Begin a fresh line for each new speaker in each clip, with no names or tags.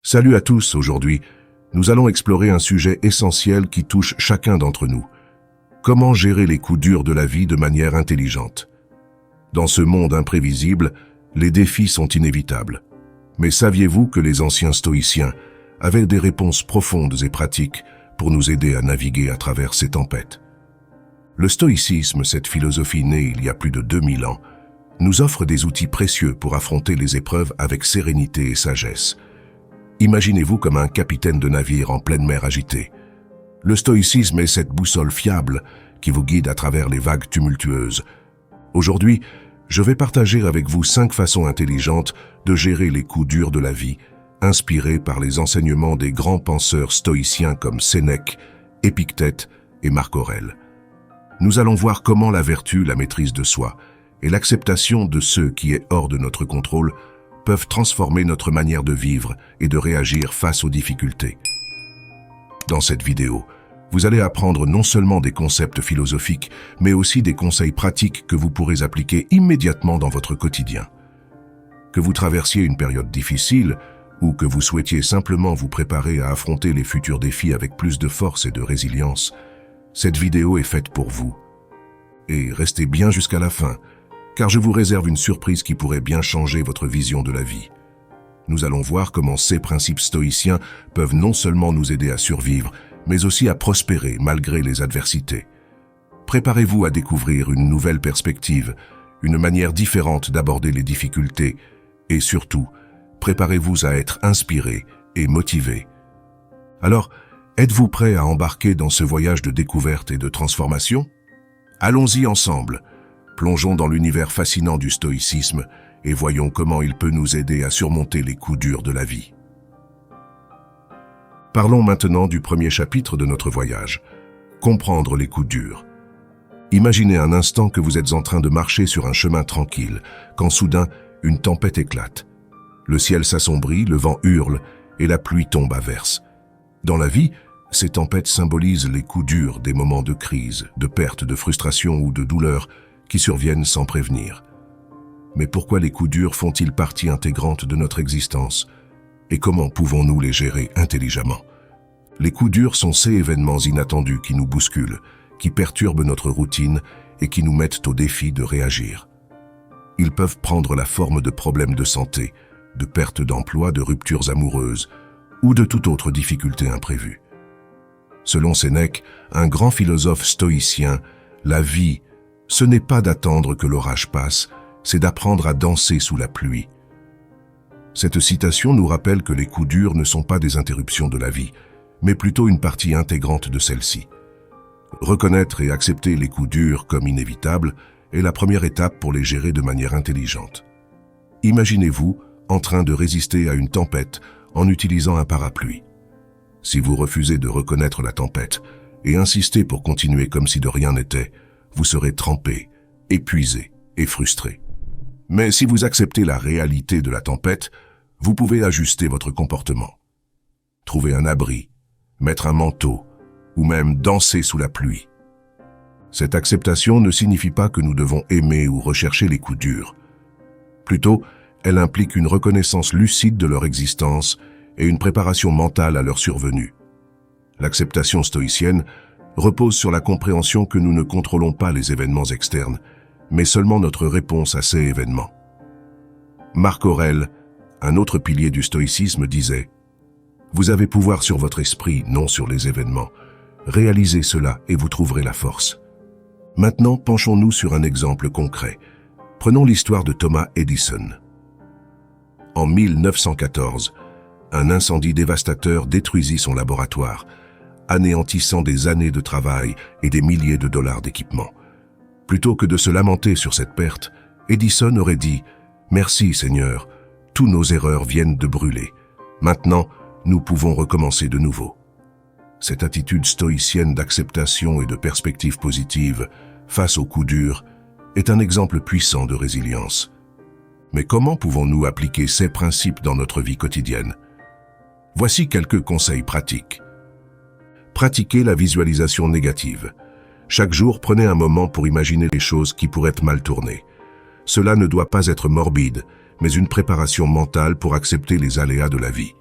Salut à tous, aujourd'hui, nous allons explorer un sujet essentiel qui touche chacun d'entre nous. Comment gérer les coups durs de la vie de manière intelligente? Dans ce monde imprévisible, les défis sont inévitables. Mais saviez-vous que les anciens stoïciens avaient des réponses profondes et pratiques pour nous aider à naviguer à travers ces tempêtes? Le stoïcisme, cette philosophie née il y a plus de 2000 ans, nous offre des outils précieux pour affronter les épreuves avec sérénité et sagesse. Imaginez-vous comme un capitaine de navire en pleine mer agitée. Le stoïcisme est cette boussole fiable qui vous guide à travers les vagues tumultueuses. Aujourd'hui, je vais partager avec vous 5 façons intelligentes de gérer les coups durs de la vie, inspirées par les enseignements des grands penseurs stoïciens comme Sénèque, Épictète et Marc Aurèle. Nous allons voir comment la vertu, la maîtrise de soi et l'acceptation de ce qui est hors de notre contrôle peuvent transformer notre manière de vivre et de réagir face aux difficultés. Dans cette vidéo, vous allez apprendre non seulement des concepts philosophiques, mais aussi des conseils pratiques que vous pourrez appliquer immédiatement dans votre quotidien. Que vous traversiez une période difficile ou que vous souhaitiez simplement vous préparer à affronter les futurs défis avec plus de force et de résilience, cette vidéo est faite pour vous. Et restez bien jusqu'à la fin, car je vous réserve une surprise qui pourrait bien changer votre vision de la vie. Nous allons voir comment ces principes stoïciens peuvent non seulement nous aider à survivre, mais aussi à prospérer malgré les adversités. Préparez-vous à découvrir une nouvelle perspective, une manière différente d'aborder les difficultés, et surtout, préparez-vous à être inspiré et motivé. Alors, êtes-vous prêt à embarquer dans ce voyage de découverte et de transformation? Allons-y ensemble. Plongeons dans l'univers fascinant du stoïcisme et voyons comment il peut nous aider à surmonter les coups durs de la vie. Parlons maintenant du premier chapitre de notre voyage, comprendre les coups durs. Imaginez un instant que vous êtes en train de marcher sur un chemin tranquille, quand soudain, une tempête éclate. Le ciel s'assombrit, le vent hurle et la pluie tombe à verse. Dans la vie, ces tempêtes symbolisent les coups durs des moments de crise, de perte, de frustration ou de douleur qui surviennent sans prévenir. Mais pourquoi les coups durs font-ils partie intégrante de notre existence? Et comment pouvons-nous les gérer intelligemment? Les coups durs sont ces événements inattendus qui nous bousculent, qui perturbent notre routine et qui nous mettent au défi de réagir. Ils peuvent prendre la forme de problèmes de santé, de perte d'emploi, de ruptures amoureuses ou de toute autre difficulté imprévue. Selon Sénèque, un grand philosophe stoïcien, la vie, ce n'est pas d'attendre que l'orage passe, c'est d'apprendre à danser sous la pluie. Cette citation nous rappelle que les coups durs ne sont pas des interruptions de la vie, mais plutôt une partie intégrante de celle-ci. Reconnaître et accepter les coups durs comme inévitables est la première étape pour les gérer de manière intelligente. Imaginez-vous en train de résister à une tempête en utilisant un parapluie. Si vous refusez de reconnaître la tempête et insistez pour continuer comme si de rien n'était, vous serez trempé, épuisé et frustré. Mais si vous acceptez la réalité de la tempête, vous pouvez ajuster votre comportement. Trouver un abri, mettre un manteau, ou même danser sous la pluie. Cette acceptation ne signifie pas que nous devons aimer ou rechercher les coups durs. Plutôt, elle implique une reconnaissance lucide de leur existence et une préparation mentale à leur survenue. L'acceptation stoïcienne repose sur la compréhension que nous ne contrôlons pas les événements externes, mais seulement notre réponse à ces événements. Marc Aurèle, un autre pilier du stoïcisme, disait « Vous avez pouvoir sur votre esprit, non sur les événements. Réalisez cela et vous trouverez la force. » Maintenant, penchons-nous sur un exemple concret. Prenons l'histoire de Thomas Edison. En 1914, un incendie dévastateur détruisit son laboratoire, anéantissant des années de travail et des milliers de dollars d'équipement. Plutôt que de se lamenter sur cette perte, Edison aurait dit « Merci Seigneur, tous nos erreurs viennent de brûler. Maintenant, nous pouvons recommencer de nouveau. » Cette attitude stoïcienne d'acceptation et de perspective positive face aux coups durs est un exemple puissant de résilience. Mais comment pouvons-nous appliquer ces principes dans notre vie quotidienne? Voici quelques conseils pratiques. Pratiquez la visualisation négative. Chaque jour, prenez un moment pour imaginer les choses qui pourraient mal tourner. Cela ne doit pas être morbide, mais une préparation mentale pour accepter les aléas de la vie.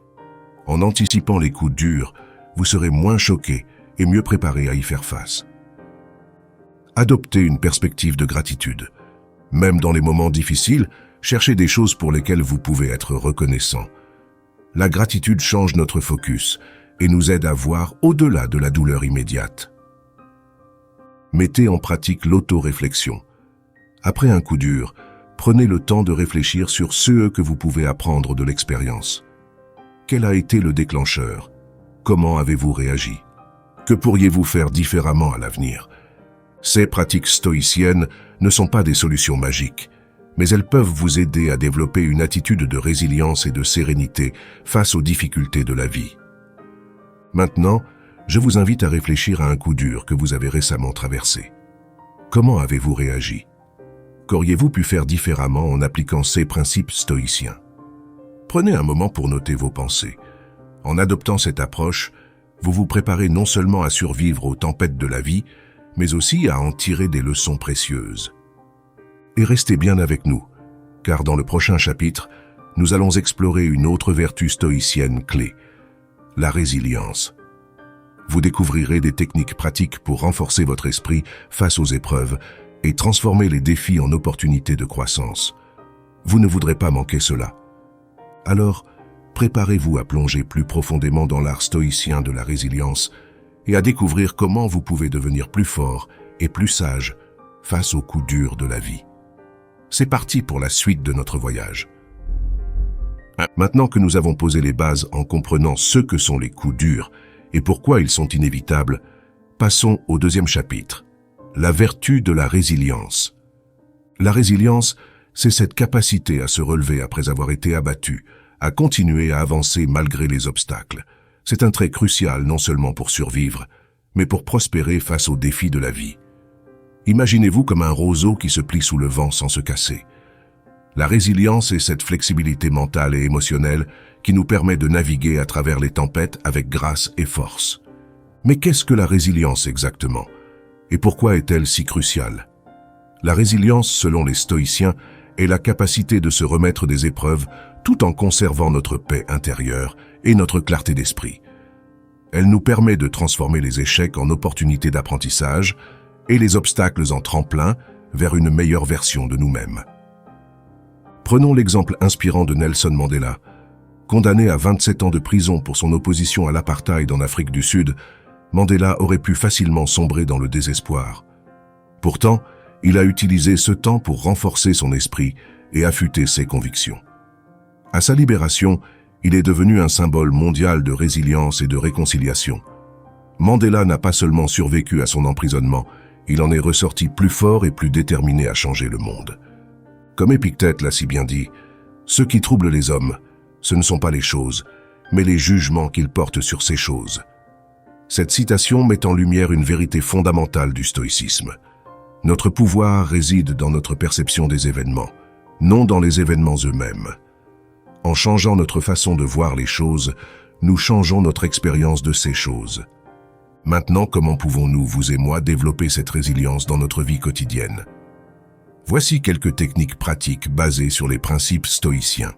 En anticipant les coups durs, vous serez moins choqué et mieux préparé à y faire face. Adoptez une perspective de gratitude. Même dans les moments difficiles, cherchez des choses pour lesquelles vous pouvez être reconnaissant. La gratitude change notre focus et nous aide à voir au-delà de la douleur immédiate. Mettez en pratique l'auto-réflexion. Après un coup dur, prenez le temps de réfléchir sur ce que vous pouvez apprendre de l'expérience. Quel a été le déclencheur? Comment avez-vous réagi? Que pourriez-vous faire différemment à l'avenir? Ces pratiques stoïciennes ne sont pas des solutions magiques, mais elles peuvent vous aider à développer une attitude de résilience et de sérénité face aux difficultés de la vie. Maintenant, je vous invite à réfléchir à un coup dur que vous avez récemment traversé. Comment avez-vous réagi? Qu'auriez-vous pu faire différemment en appliquant ces principes stoïciens? Prenez un moment pour noter vos pensées. En adoptant cette approche, vous vous préparez non seulement à survivre aux tempêtes de la vie, mais aussi à en tirer des leçons précieuses. Et restez bien avec nous, car dans le prochain chapitre, nous allons explorer une autre vertu stoïcienne clé, la résilience. Vous découvrirez des techniques pratiques pour renforcer votre esprit face aux épreuves et transformer les défis en opportunités de croissance. Vous ne voudrez pas manquer cela. Alors, préparez-vous à plonger plus profondément dans l'art stoïcien de la résilience et à découvrir comment vous pouvez devenir plus fort et plus sage face aux coups durs de la vie. C'est parti pour la suite de notre voyage. Maintenant que nous avons posé les bases en comprenant ce que sont les coups durs et pourquoi ils sont inévitables, passons au deuxième chapitre, la vertu de la résilience. La résilience, c'est cette capacité à se relever après avoir été abattu, à continuer à avancer malgré les obstacles. C'est un trait crucial non seulement pour survivre, mais pour prospérer face aux défis de la vie. Imaginez-vous comme un roseau qui se plie sous le vent sans se casser. La résilience est cette flexibilité mentale et émotionnelle qui nous permet de naviguer à travers les tempêtes avec grâce et force. Mais qu'est-ce que la résilience exactement? Et pourquoi est-elle si cruciale? La résilience, selon les stoïciens, est la capacité de se remettre des épreuves tout en conservant notre paix intérieure et notre clarté d'esprit. Elle nous permet de transformer les échecs en opportunités d'apprentissage et les obstacles en tremplin vers une meilleure version de nous-mêmes. Prenons l'exemple inspirant de Nelson Mandela. Condamné à 27 ans de prison pour son opposition à l'apartheid en Afrique du Sud, Mandela aurait pu facilement sombrer dans le désespoir. Pourtant, il a utilisé ce temps pour renforcer son esprit et affûter ses convictions. À sa libération, il est devenu un symbole mondial de résilience et de réconciliation. Mandela n'a pas seulement survécu à son emprisonnement, il en est ressorti plus fort et plus déterminé à changer le monde. Comme Épictète l'a si bien dit, « Ce qui trouble les hommes, ce ne sont pas les choses, mais les jugements qu'ils portent sur ces choses. » Cette citation met en lumière une vérité fondamentale du stoïcisme. Notre pouvoir réside dans notre perception des événements, non dans les événements eux-mêmes. En changeant notre façon de voir les choses, nous changeons notre expérience de ces choses. Maintenant, comment pouvons-nous, vous et moi, développer cette résilience dans notre vie quotidienne? Voici quelques techniques pratiques basées sur les principes stoïciens.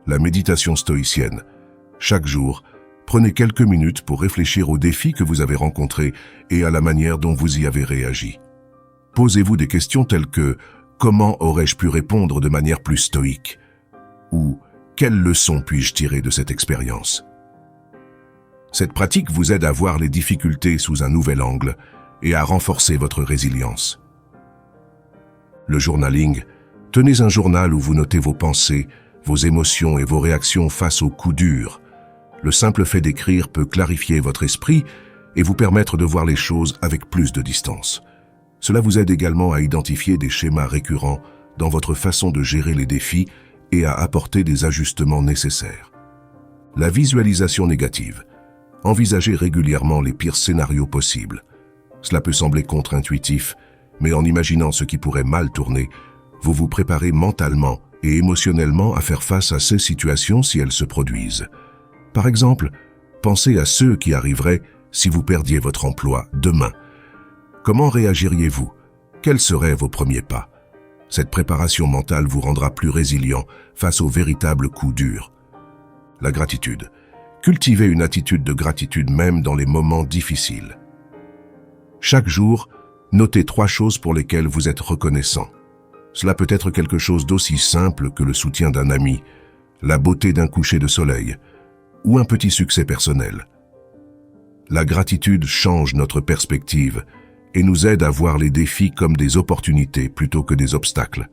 La méditation stoïcienne. Chaque jour, prenez quelques minutes pour réfléchir aux défis que vous avez rencontrés et à la manière dont vous y avez réagi. Posez-vous des questions telles que « Comment aurais-je pu répondre de manière plus stoïque ?» ou « Quelles leçons puis-je tirer de cette expérience ?» Cette pratique vous aide à voir les difficultés sous un nouvel angle et à renforcer votre résilience. Le journaling. Tenez un journal où vous notez vos pensées, vos émotions et vos réactions face aux coups durs. Le simple fait d'écrire peut clarifier votre esprit et vous permettre de voir les choses avec plus de distance. Cela vous aide également à identifier des schémas récurrents dans votre façon de gérer les défis et à apporter des ajustements nécessaires. La visualisation négative. Envisagez régulièrement les pires scénarios possibles. Cela peut sembler contre-intuitif, mais en imaginant ce qui pourrait mal tourner, vous vous préparez mentalement et émotionnellement à faire face à ces situations si elles se produisent. Par exemple, pensez à ce qui arriverait si vous perdiez votre emploi demain. Comment réagiriez-vous? Quels seraient vos premiers pas? Cette préparation mentale vous rendra plus résilient face aux véritables coups durs. La gratitude. Cultivez une attitude de gratitude même dans les moments difficiles. Chaque jour, notez 3 choses pour lesquelles vous êtes reconnaissant. Cela peut être quelque chose d'aussi simple que le soutien d'un ami, la beauté d'un coucher de soleil, ou un petit succès personnel. La gratitude change notre perspective et nous aide à voir les défis comme des opportunités plutôt que des obstacles.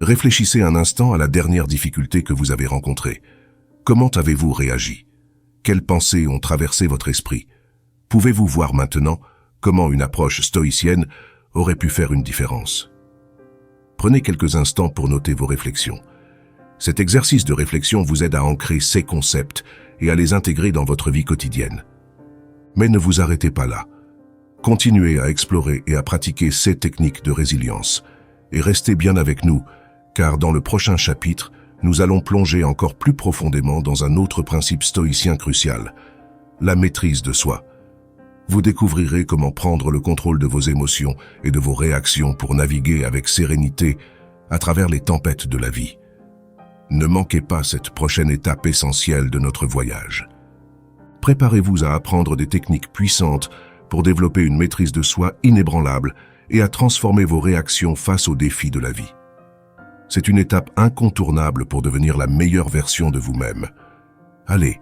Réfléchissez un instant à la dernière difficulté que vous avez rencontrée. Comment avez-vous réagi? Quelles pensées ont traversé votre esprit? Pouvez-vous voir maintenant comment une approche stoïcienne aurait pu faire une différence? Prenez quelques instants pour noter vos réflexions. Cet exercice de réflexion vous aide à ancrer ces concepts et à les intégrer dans votre vie quotidienne. Mais ne vous arrêtez pas là. Continuez à explorer et à pratiquer ces techniques de résilience. Et restez bien avec nous, car dans le prochain chapitre, nous allons plonger encore plus profondément dans un autre principe stoïcien crucial, la maîtrise de soi. Vous découvrirez comment prendre le contrôle de vos émotions et de vos réactions pour naviguer avec sérénité à travers les tempêtes de la vie. Ne manquez pas cette prochaine étape essentielle de notre voyage. Préparez-vous à apprendre des techniques puissantes pour développer une maîtrise de soi inébranlable et à transformer vos réactions face aux défis de la vie. C'est une étape incontournable pour devenir la meilleure version de vous-même. Allez,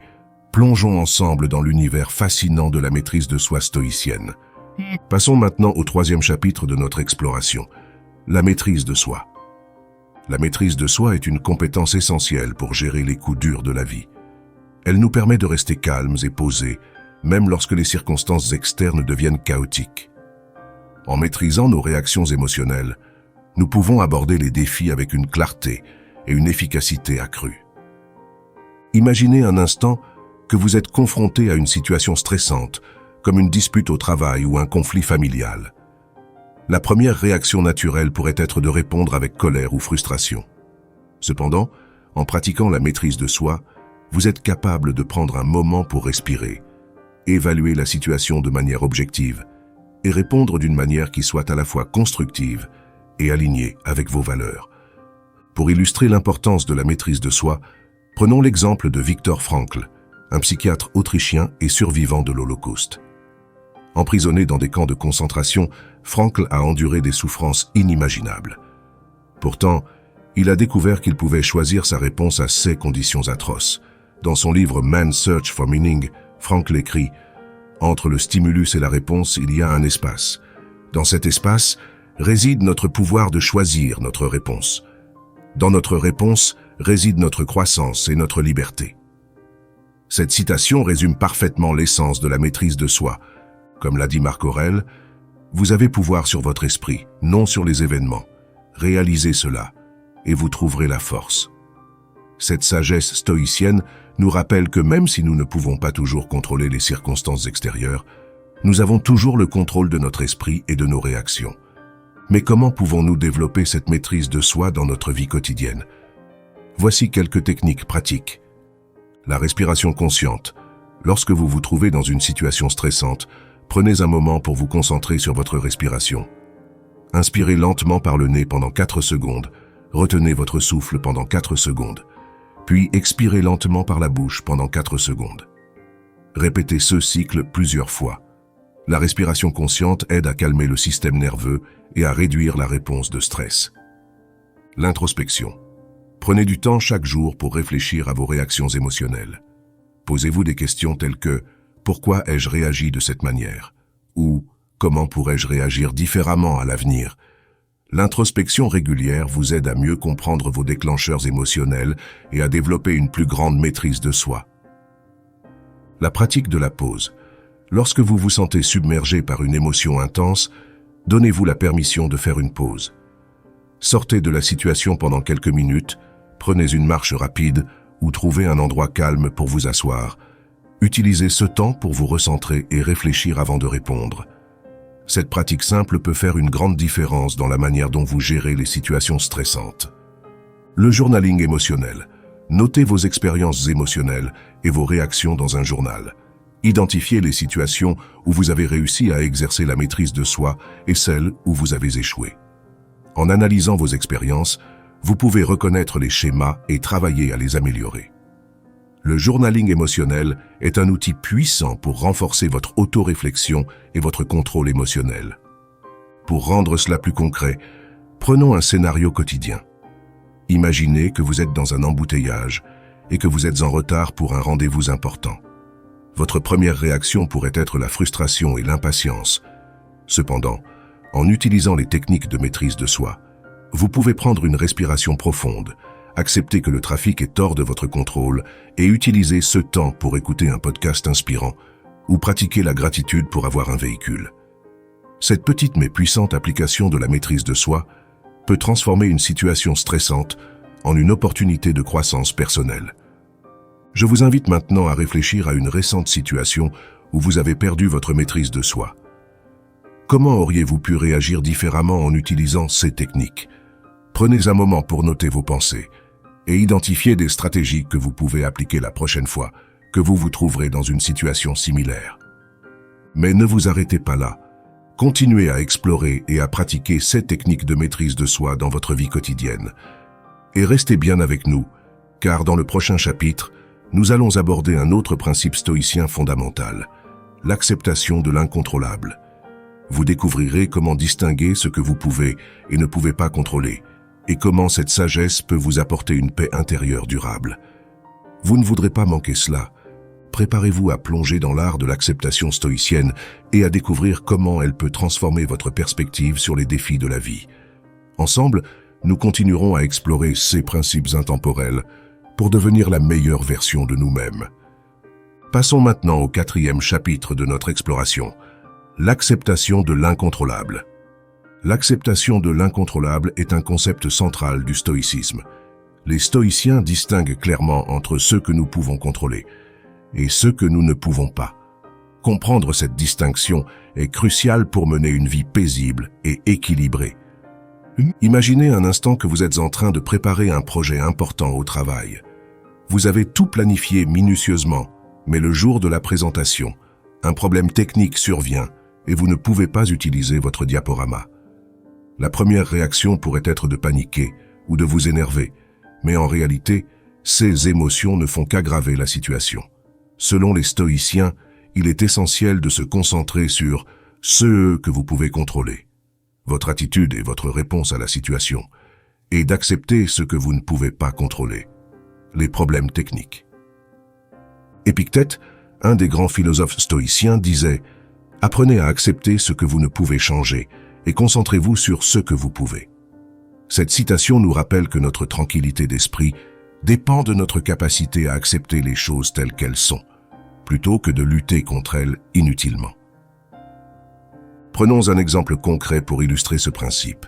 plongeons ensemble dans l'univers fascinant de la maîtrise de soi stoïcienne. Passons maintenant au 3e chapitre de notre exploration, la maîtrise de soi. La maîtrise de soi est une compétence essentielle pour gérer les coups durs de la vie. Elle nous permet de rester calmes et posés, même lorsque les circonstances externes deviennent chaotiques. En maîtrisant nos réactions émotionnelles, nous pouvons aborder les défis avec une clarté et une efficacité accrue. Imaginez un instant que vous êtes confronté à une situation stressante, comme une dispute au travail ou un conflit familial. La première réaction naturelle pourrait être de répondre avec colère ou frustration. Cependant, en pratiquant la maîtrise de soi, vous êtes capable de prendre un moment pour respirer, évaluer la situation de manière objective et répondre d'une manière qui soit à la fois constructive et alignée avec vos valeurs. Pour illustrer l'importance de la maîtrise de soi, prenons l'exemple de Viktor Frankl, un psychiatre autrichien et survivant de l'Holocauste. Emprisonné dans des camps de concentration, Frankl a enduré des souffrances inimaginables. Pourtant, il a découvert qu'il pouvait choisir sa réponse à ces conditions atroces. Dans son livre Man's Search for Meaning, Frankl écrit « Entre le stimulus et la réponse, il y a un espace. Dans cet espace, réside notre pouvoir de choisir notre réponse. Dans notre réponse réside notre croissance et notre liberté. » Cette citation résume parfaitement l'essence de la maîtrise de soi. Comme l'a dit Marc Aurèle, vous avez pouvoir sur votre esprit, non sur les événements. Réalisez cela, et vous trouverez la force. Cette sagesse stoïcienne nous rappelle que même si nous ne pouvons pas toujours contrôler les circonstances extérieures, nous avons toujours le contrôle de notre esprit et de nos réactions. Mais comment pouvons-nous développer cette maîtrise de soi dans notre vie quotidienne? Voici quelques techniques pratiques. La respiration consciente. Lorsque vous vous trouvez dans une situation stressante, prenez un moment pour vous concentrer sur votre respiration. Inspirez lentement par le nez pendant 4 secondes, retenez votre souffle pendant 4 secondes, puis expirez lentement par la bouche pendant 4 secondes. Répétez ce cycle plusieurs fois. La respiration consciente aide à calmer le système nerveux et à réduire la réponse de stress. L'introspection. Prenez du temps chaque jour pour réfléchir à vos réactions émotionnelles. Posez-vous des questions telles que « Pourquoi ai-je réagi de cette manière ?» ou « Comment pourrais-je réagir différemment à l'avenir ?» L'introspection régulière vous aide à mieux comprendre vos déclencheurs émotionnels et à développer une plus grande maîtrise de soi. La pratique de la pause. Lorsque vous vous sentez submergé par une émotion intense, donnez-vous la permission de faire une pause. Sortez de la situation pendant quelques minutes, prenez une marche rapide ou trouvez un endroit calme pour vous asseoir. Utilisez ce temps pour vous recentrer et réfléchir avant de répondre. Cette pratique simple peut faire une grande différence dans la manière dont vous gérez les situations stressantes. Le journaling émotionnel. Notez vos expériences émotionnelles et vos réactions dans un journal. Identifiez les situations où vous avez réussi à exercer la maîtrise de soi et celles où vous avez échoué. En analysant vos expériences, vous pouvez reconnaître les schémas et travailler à les améliorer. Le journaling émotionnel est un outil puissant pour renforcer votre autoréflexion et votre contrôle émotionnel. Pour rendre cela plus concret, prenons un scénario quotidien. Imaginez que vous êtes dans un embouteillage et que vous êtes en retard pour un rendez-vous important. Votre première réaction pourrait être la frustration et l'impatience. Cependant, en utilisant les techniques de maîtrise de soi, vous pouvez prendre une respiration profonde, accepter que le trafic est hors de votre contrôle et utiliser ce temps pour écouter un podcast inspirant ou pratiquer la gratitude pour avoir un véhicule. Cette petite mais puissante application de la maîtrise de soi peut transformer une situation stressante en une opportunité de croissance personnelle. Je vous invite maintenant à réfléchir à une récente situation où vous avez perdu votre maîtrise de soi. Comment auriez-vous pu réagir différemment en utilisant ces techniques? Prenez un moment pour noter vos pensées et identifier des stratégies que vous pouvez appliquer la prochaine fois que vous vous trouverez dans une situation similaire. Mais ne vous arrêtez pas là. Continuez à explorer et à pratiquer ces techniques de maîtrise de soi dans votre vie quotidienne. Et restez bien avec nous, car dans le prochain chapitre, nous allons aborder un autre principe stoïcien fondamental, l'acceptation de l'incontrôlable. Vous découvrirez comment distinguer ce que vous pouvez et ne pouvez pas contrôler, et comment cette sagesse peut vous apporter une paix intérieure durable. Vous ne voudrez pas manquer cela. Préparez-vous à plonger dans l'art de l'acceptation stoïcienne et à découvrir comment elle peut transformer votre perspective sur les défis de la vie. Ensemble, nous continuerons à explorer ces principes intemporels pour devenir la meilleure version de nous-mêmes. Passons maintenant au 4e chapitre de notre exploration, l'acceptation de l'incontrôlable. L'acceptation de l'incontrôlable est un concept central du stoïcisme. Les stoïciens distinguent clairement entre ce que nous pouvons contrôler et ce que nous ne pouvons pas. Comprendre cette distinction est crucial pour mener une vie paisible et équilibrée. Imaginez un instant que vous êtes en train de préparer un projet important au travail. Vous avez tout planifié minutieusement, mais le jour de la présentation, un problème technique survient et vous ne pouvez pas utiliser votre diaporama. La première réaction pourrait être de paniquer ou de vous énerver, mais en réalité, ces émotions ne font qu'aggraver la situation. Selon les stoïciens, il est essentiel de se concentrer sur ce que vous pouvez contrôler, votre attitude et votre réponse à la situation, et d'accepter ce que vous ne pouvez pas contrôler, les problèmes techniques. Épictète, un des grands philosophes stoïciens, disait « Apprenez à accepter ce que vous ne pouvez changer et concentrez-vous sur ce que vous pouvez ». Cette citation nous rappelle que notre tranquillité d'esprit dépend de notre capacité à accepter les choses telles qu'elles sont, plutôt que de lutter contre elles inutilement. Prenons un exemple concret pour illustrer ce principe.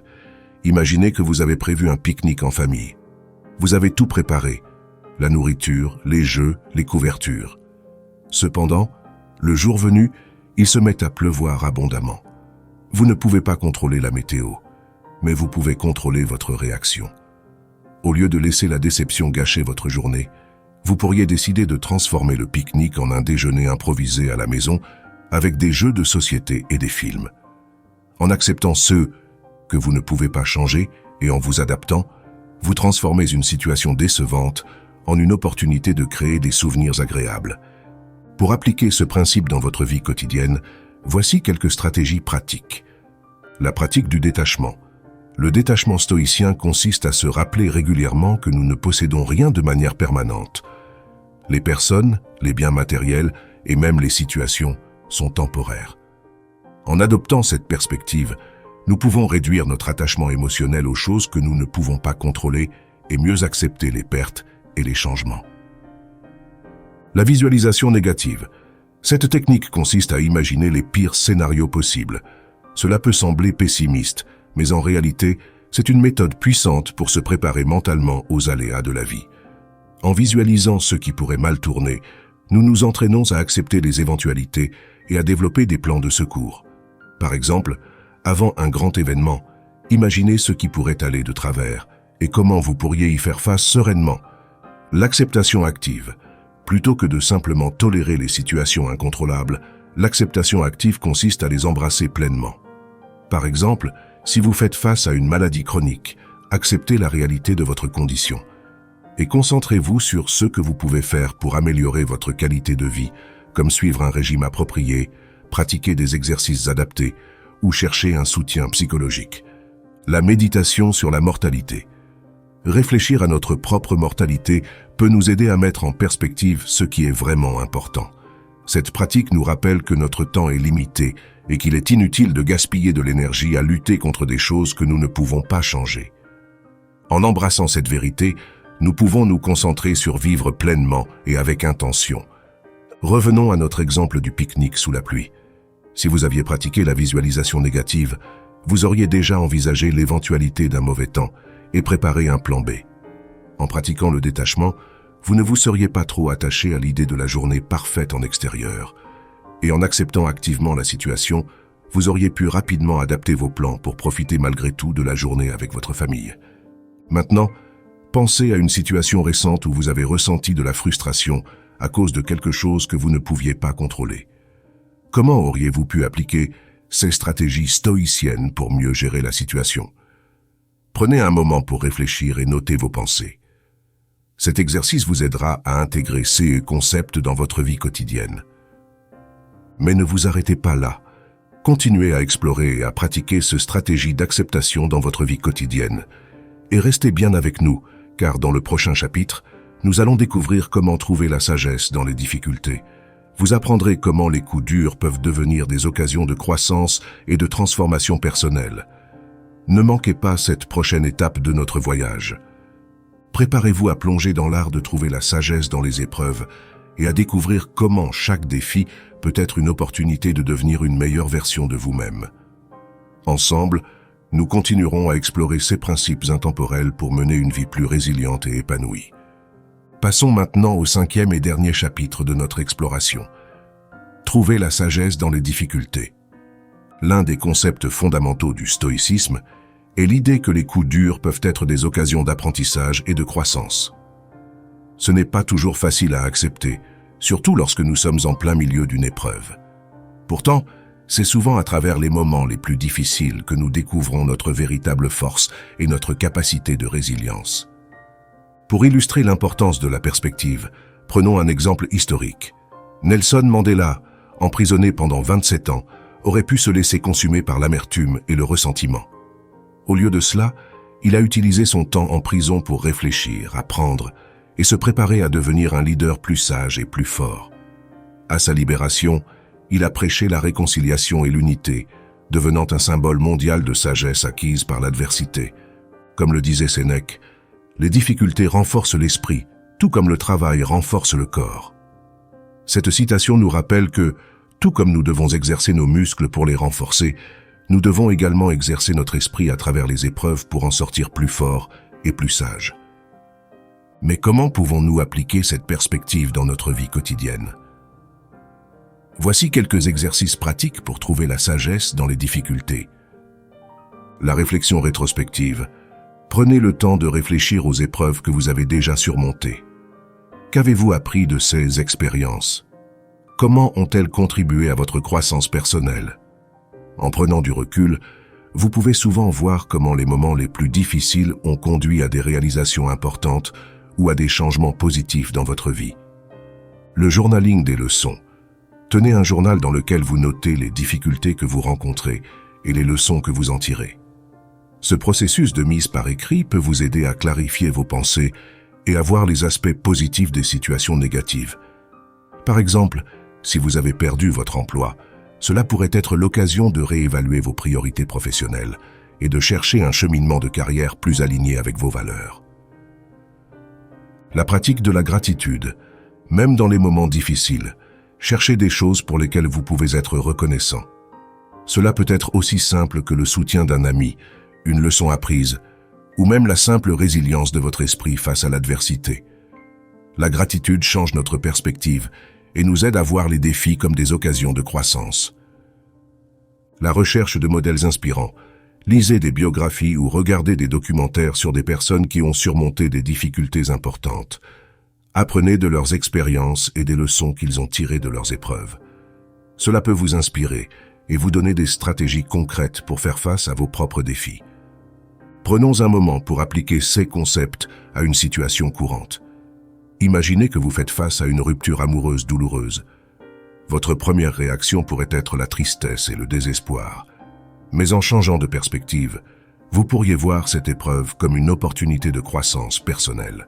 Imaginez que vous avez prévu un pique-nique en famille. Vous avez tout préparé, la nourriture, les jeux, les couvertures. Cependant, le jour venu, il se met à pleuvoir abondamment. Vous ne pouvez pas contrôler la météo, mais vous pouvez contrôler votre réaction. Au lieu de laisser la déception gâcher votre journée, vous pourriez décider de transformer le pique-nique en un déjeuner improvisé à la maison avec des jeux de société et des films. En acceptant ceux que vous ne pouvez pas changer et en vous adaptant, vous transformez une situation décevante en une opportunité de créer des souvenirs agréables. Pour appliquer ce principe dans votre vie quotidienne, voici quelques stratégies pratiques. La pratique du détachement. Le détachement stoïcien consiste à se rappeler régulièrement que nous ne possédons rien de manière permanente. Les personnes, les biens matériels et même les situations sont temporaires. En adoptant cette perspective, nous pouvons réduire notre attachement émotionnel aux choses que nous ne pouvons pas contrôler et mieux accepter les pertes et les changements. La visualisation négative. Cette technique consiste à imaginer les pires scénarios possibles. Cela peut sembler pessimiste, mais en réalité, c'est une méthode puissante pour se préparer mentalement aux aléas de la vie. En visualisant ce qui pourrait mal tourner, nous nous entraînons à accepter les éventualités et à développer des plans de secours. Par exemple, avant un grand événement, imaginez ce qui pourrait aller de travers et comment vous pourriez y faire face sereinement. L'acceptation active. Plutôt que de simplement tolérer les situations incontrôlables, l'acceptation active consiste à les embrasser pleinement. Par exemple, si vous faites face à une maladie chronique, acceptez la réalité de votre condition. et concentrez-vous sur ce que vous pouvez faire pour améliorer votre qualité de vie, comme suivre un régime approprié, pratiquer des exercices adaptés ou chercher un soutien psychologique. La méditation sur la mortalité. Réfléchir à notre propre mortalité peut nous aider à mettre en perspective ce qui est vraiment important. Cette pratique nous rappelle que notre temps est limité et qu'il est inutile de gaspiller de l'énergie à lutter contre des choses que nous ne pouvons pas changer. En embrassant cette vérité, nous pouvons nous concentrer sur vivre pleinement et avec intention. Revenons à notre exemple du pique-nique sous la pluie. Si vous aviez pratiqué la visualisation négative, vous auriez déjà envisagé l'éventualité d'un mauvais temps et préparé un plan B. En pratiquant le détachement, vous ne vous seriez pas trop attaché à l'idée de la journée parfaite en extérieur. Et en acceptant activement la situation, vous auriez pu rapidement adapter vos plans pour profiter malgré tout de la journée avec votre famille. Maintenant, pensez à une situation récente où vous avez ressenti de la frustration à cause de quelque chose que vous ne pouviez pas contrôler. Comment auriez-vous pu appliquer ces stratégies stoïciennes pour mieux gérer la situation? Prenez un moment pour réfléchir et noter vos pensées. Cet exercice vous aidera à intégrer ces concepts dans votre vie quotidienne. Mais ne vous arrêtez pas là. Continuez à explorer et à pratiquer cette stratégie d'acceptation dans votre vie quotidienne. Et restez bien avec nous, car dans le prochain chapitre, nous allons découvrir comment trouver la sagesse dans les difficultés. Vous apprendrez comment les coups durs peuvent devenir des occasions de croissance et de transformation personnelle. Ne manquez pas cette prochaine étape de notre voyage. Préparez-vous à plonger dans l'art de trouver la sagesse dans les épreuves et à découvrir comment chaque défi peut être une opportunité de devenir une meilleure version de vous-même. Ensemble, nous continuerons à explorer ces principes intemporels pour mener une vie plus résiliente et épanouie. Passons maintenant au 5e et dernier chapitre de notre exploration. Trouver la sagesse dans les difficultés. L'un des concepts fondamentaux du stoïcisme est l'idée que les coups durs peuvent être des occasions d'apprentissage et de croissance. Ce n'est pas toujours facile à accepter, surtout lorsque nous sommes en plein milieu d'une épreuve. Pourtant, c'est souvent à travers les moments les plus difficiles que nous découvrons notre véritable force et notre capacité de résilience. Pour illustrer l'importance de la perspective, prenons un exemple historique. Nelson Mandela, emprisonné pendant 27 ans, aurait pu se laisser consumer par l'amertume et le ressentiment. Au lieu de cela, il a utilisé son temps en prison pour réfléchir, apprendre et se préparer à devenir un leader plus sage et plus fort. À sa libération, il a prêché la réconciliation et l'unité, devenant un symbole mondial de sagesse acquise par l'adversité. Comme le disait Sénèque, les difficultés renforcent l'esprit, tout comme le travail renforce le corps. Cette citation nous rappelle que, tout comme nous devons exercer nos muscles pour les renforcer, nous devons également exercer notre esprit à travers les épreuves pour en sortir plus forts et plus sages. Mais comment pouvons-nous appliquer cette perspective dans notre vie quotidienne? Voici quelques exercices pratiques pour trouver la sagesse dans les difficultés. La réflexion rétrospective. Prenez le temps de réfléchir aux épreuves que vous avez déjà surmontées. Qu'avez-vous appris de ces expériences? Comment ont-elles contribué à votre croissance personnelle? En prenant du recul, vous pouvez souvent voir comment les moments les plus difficiles ont conduit à des réalisations importantes ou à des changements positifs dans votre vie. Le journaling des leçons. Tenez un journal dans lequel vous notez les difficultés que vous rencontrez et les leçons que vous en tirez. Ce processus de mise par écrit peut vous aider à clarifier vos pensées et à voir les aspects positifs des situations négatives. Par exemple, si vous avez perdu votre emploi, cela pourrait être l'occasion de réévaluer vos priorités professionnelles et de chercher un cheminement de carrière plus aligné avec vos valeurs. La pratique de la gratitude. Même dans les moments difficiles, cherchez des choses pour lesquelles vous pouvez être reconnaissant. Cela peut être aussi simple que le soutien d'un ami, une leçon apprise, ou même la simple résilience de votre esprit face à l'adversité. La gratitude change notre perspective et nous aide à voir les défis comme des occasions de croissance. La recherche de modèles inspirants. Lisez des biographies ou regardez des documentaires sur des personnes qui ont surmonté des difficultés importantes. Apprenez de leurs expériences et des leçons qu'ils ont tirées de leurs épreuves. Cela peut vous inspirer et vous donner des stratégies concrètes pour faire face à vos propres défis. Prenons un moment pour appliquer ces concepts à une situation courante. Imaginez que vous faites face à une rupture amoureuse douloureuse. Votre première réaction pourrait être la tristesse et le désespoir. Mais en changeant de perspective, vous pourriez voir cette épreuve comme une opportunité de croissance personnelle.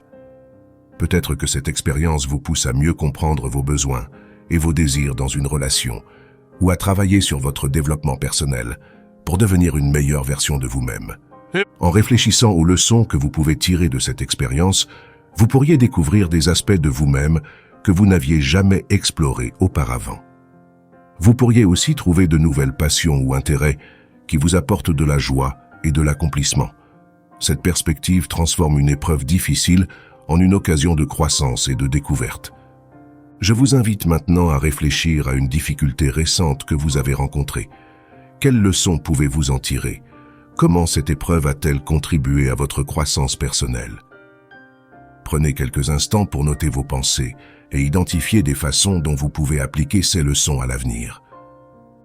Peut-être que cette expérience vous pousse à mieux comprendre vos besoins et vos désirs dans une relation, ou à travailler sur votre développement personnel pour devenir une meilleure version de vous-même. En réfléchissant aux leçons que vous pouvez tirer de cette expérience, vous pourriez découvrir des aspects de vous-même que vous n'aviez jamais explorés auparavant. Vous pourriez aussi trouver de nouvelles passions ou intérêts qui vous apportent de la joie et de l'accomplissement. Cette perspective transforme une épreuve difficile en une occasion de croissance et de découverte. Je vous invite maintenant à réfléchir à une difficulté récente que vous avez rencontrée. Quelles leçons pouvez-vous en tirer? Comment cette épreuve a-t-elle contribué à votre croissance personnelle? Prenez quelques instants pour noter vos pensées et identifier des façons dont vous pouvez appliquer ces leçons à l'avenir.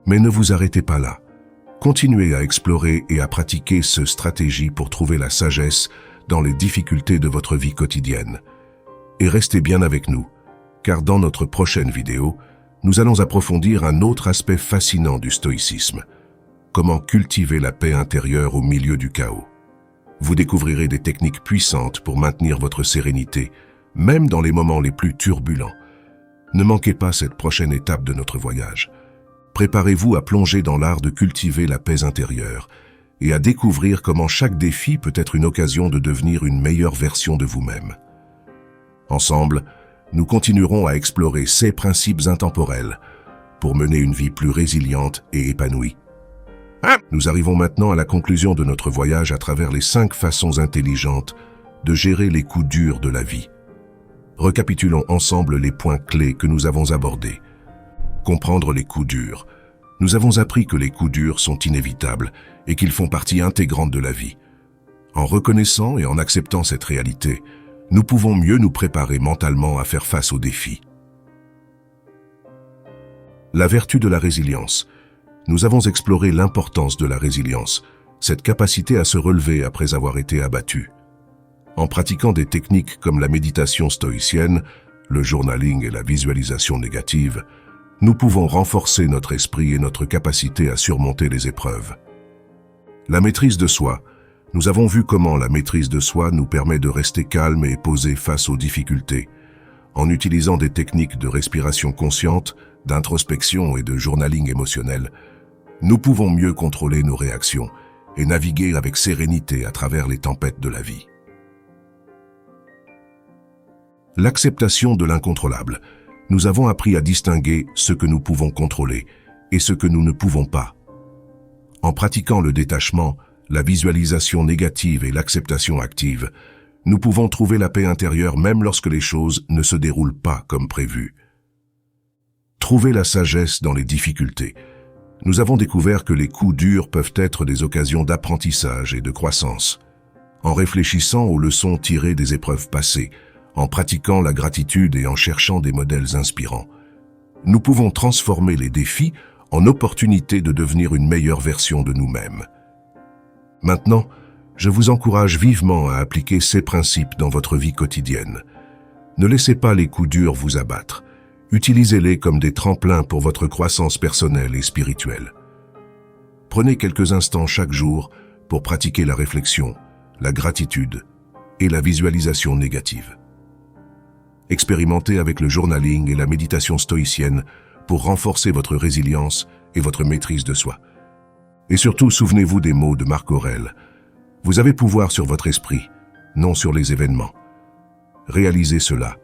Mais ne vous arrêtez pas là. Continuez à explorer et à pratiquer cette stratégie pour trouver la sagesse dans les difficultés de votre vie quotidienne. Et restez bien avec nous, car dans notre prochaine vidéo, nous allons approfondir un autre aspect fascinant du stoïcisme. Comment cultiver la paix intérieure au milieu du chaos. Vous découvrirez des techniques puissantes pour maintenir votre sérénité, même dans les moments les plus turbulents. Ne manquez pas cette prochaine étape de notre voyage. Préparez-vous à plonger dans l'art de cultiver la paix intérieure et à découvrir comment chaque défi peut être une occasion de devenir une meilleure version de vous-même. Ensemble, nous continuerons à explorer ces principes intemporels pour mener une vie plus résiliente et épanouie. Nous arrivons maintenant à la conclusion de notre voyage à travers les 5 façons intelligentes de gérer les coups durs de la vie. Récapitulons ensemble les points clés que nous avons abordés. Comprendre les coups durs. Nous avons appris que les coups durs sont inévitables et qu'ils font partie intégrante de la vie. En reconnaissant et en acceptant cette réalité, nous pouvons mieux nous préparer mentalement à faire face aux défis. La vertu de la résilience. Nous avons exploré l'importance de la résilience, cette capacité à se relever après avoir été abattu. En pratiquant des techniques comme la méditation stoïcienne, le journaling et la visualisation négative, nous pouvons renforcer notre esprit et notre capacité à surmonter les épreuves. La maîtrise de soi. Nous avons vu comment la maîtrise de soi nous permet de rester calme et posé face aux difficultés. En utilisant des techniques de respiration consciente, d'introspection et de journaling émotionnel, nous pouvons mieux contrôler nos réactions et naviguer avec sérénité à travers les tempêtes de la vie. L'acceptation de l'incontrôlable. Nous avons appris à distinguer ce que nous pouvons contrôler et ce que nous ne pouvons pas. En pratiquant le détachement, la visualisation négative et l'acceptation active, nous pouvons trouver la paix intérieure même lorsque les choses ne se déroulent pas comme prévu. Trouver la sagesse dans les difficultés. Nous avons découvert que les coups durs peuvent être des occasions d'apprentissage et de croissance. En réfléchissant aux leçons tirées des épreuves passées, en pratiquant la gratitude et en cherchant des modèles inspirants, nous pouvons transformer les défis en opportunités de devenir une meilleure version de nous-mêmes. Maintenant, je vous encourage vivement à appliquer ces principes dans votre vie quotidienne. Ne laissez pas les coups durs vous abattre. Utilisez-les comme des tremplins pour votre croissance personnelle et spirituelle. Prenez quelques instants chaque jour pour pratiquer la réflexion, la gratitude et la visualisation négative. Expérimentez avec le journaling et la méditation stoïcienne pour renforcer votre résilience et votre maîtrise de soi. Et surtout, souvenez-vous des mots de Marc Aurèle. Vous avez pouvoir sur votre esprit, non sur les événements. Réalisez cela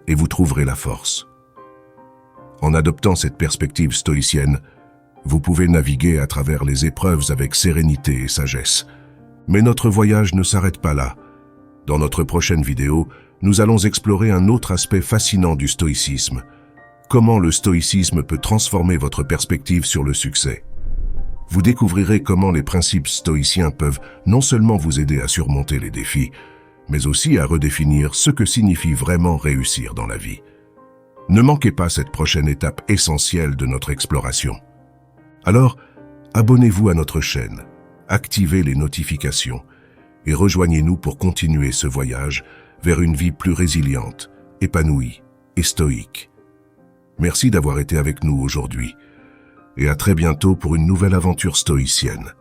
et vous trouverez la force. En adoptant cette perspective stoïcienne, vous pouvez naviguer à travers les épreuves avec sérénité et sagesse. Mais notre voyage ne s'arrête pas là. Dans notre prochaine vidéo, nous allons explorer un autre aspect fascinant du stoïcisme. Comment le stoïcisme peut transformer votre perspective sur le succès. Vous découvrirez comment les principes stoïciens peuvent non seulement vous aider à surmonter les défis, mais aussi à redéfinir ce que signifie vraiment réussir dans la vie. Ne manquez pas cette prochaine étape essentielle de notre exploration. Alors, abonnez-vous à notre chaîne, activez les notifications et rejoignez-nous pour continuer ce voyage vers une vie plus résiliente, épanouie et stoïque. Merci d'avoir été avec nous aujourd'hui et à très bientôt pour une nouvelle aventure stoïcienne.